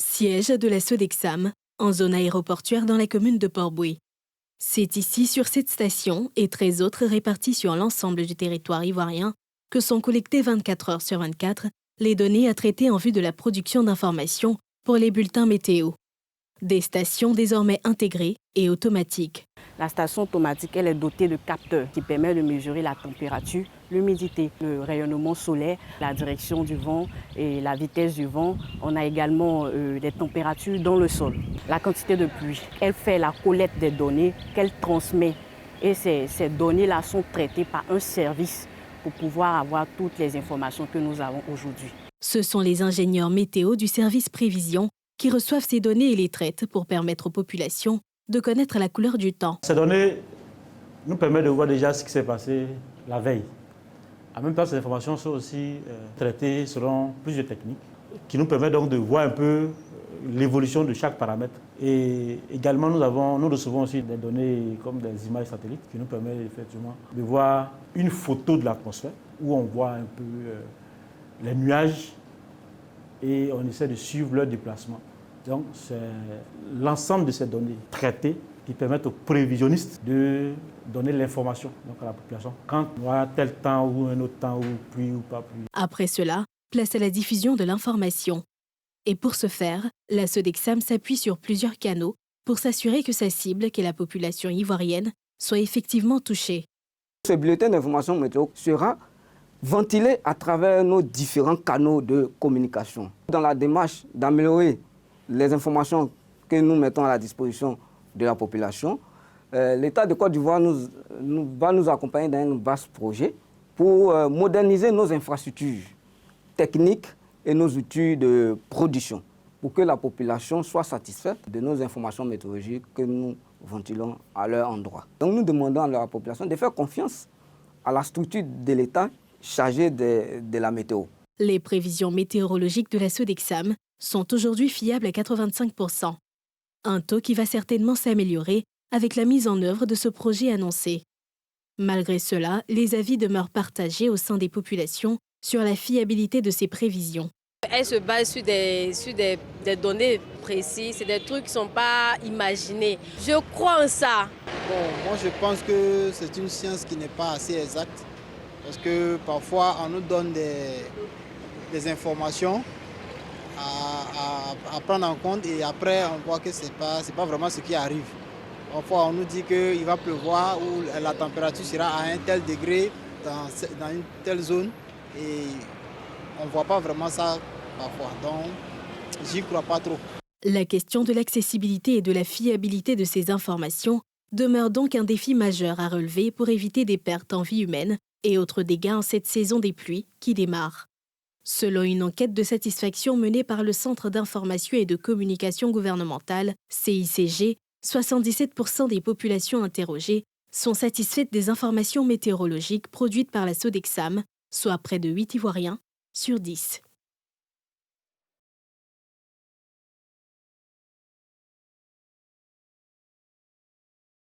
Siège de la Sodexam, en zone aéroportuaire dans la commune de Port-Bouët. C'est ici, sur cette station et 13 autres réparties sur l'ensemble du territoire ivoirien, que sont collectées 24 heures sur 24 les données à traiter en vue de la production d'informations pour les bulletins météo. Des stations désormais intégrées et automatiques. La station automatique, elle est dotée de capteurs qui permettent de mesurer la température, l'humidité, le rayonnement solaire, la direction du vent et la vitesse du vent. On a également des températures dans le sol, la quantité de pluie. Elle fait la collecte des données qu'elle transmet et ces données-là sont traitées par un service pour pouvoir avoir toutes les informations que nous avons aujourd'hui. Ce sont les ingénieurs météo du service prévision qui reçoivent ces données et les traitent pour permettre aux populations de connaître la couleur du temps. Ces données nous permettent de voir déjà ce qui s'est passé la veille. En même temps, ces informations sont aussi traitées selon plusieurs techniques qui nous permettent donc de voir un peu l'évolution de chaque paramètre. Et également, nous recevons aussi des données comme des images satellites qui nous permettent effectivement de voir une photo de l'atmosphère où on voit un peu les nuages et on essaie de suivre leur déplacement. Donc, c'est l'ensemble de ces données traitées qui permettent aux prévisionnistes de donner l'information à la population. Quand on aura tel temps ou un autre temps, ou pluie ou pas pluie. Après cela, place à la diffusion de l'information. Et pour ce faire, la Sodexam s'appuie sur plusieurs canaux pour s'assurer que sa cible, qu'est la population ivoirienne, soit effectivement touchée. Ce bulletin d'information météo sera ventilé à travers nos différents canaux de communication. Dans la démarche d'améliorer les informations que nous mettons à la disposition de la population, l'État de Côte d'Ivoire va nous accompagner dans un vaste projet pour moderniser nos infrastructures techniques et nos outils de production pour que la population soit satisfaite de nos informations météorologiques que nous ventilons à leur endroit. Donc nous demandons à la population de faire confiance à la structure de l'État chargée de la météo. Les prévisions météorologiques de la Sodexam sont aujourd'hui fiables à 85%. Un taux qui va certainement s'améliorer avec la mise en œuvre de ce projet annoncé. Malgré cela, les avis demeurent partagés au sein des populations sur la fiabilité de ces prévisions. Elle se base sur des données précises, c'est des trucs qui ne sont pas imaginés. Je crois en ça. Bon, moi je pense que c'est une science qui n'est pas assez exacte parce que parfois on nous donne des informations à prendre en compte et après on voit que c'est pas vraiment ce qui arrive. Parfois on nous dit qu'il va pleuvoir ou la température sera à un tel degré dans une telle zone et on ne voit pas vraiment ça parfois, donc j'y crois pas trop. La question de l'accessibilité et de la fiabilité de ces informations demeure donc un défi majeur à relever pour éviter des pertes en vie humaine et autres dégâts en cette saison des pluies qui démarre. Selon une enquête de satisfaction menée par le Centre d'information et de communication gouvernementale, CICG, 77% des populations interrogées sont satisfaites des informations météorologiques produites par la Sodexam, soit près de 8 Ivoiriens sur 10.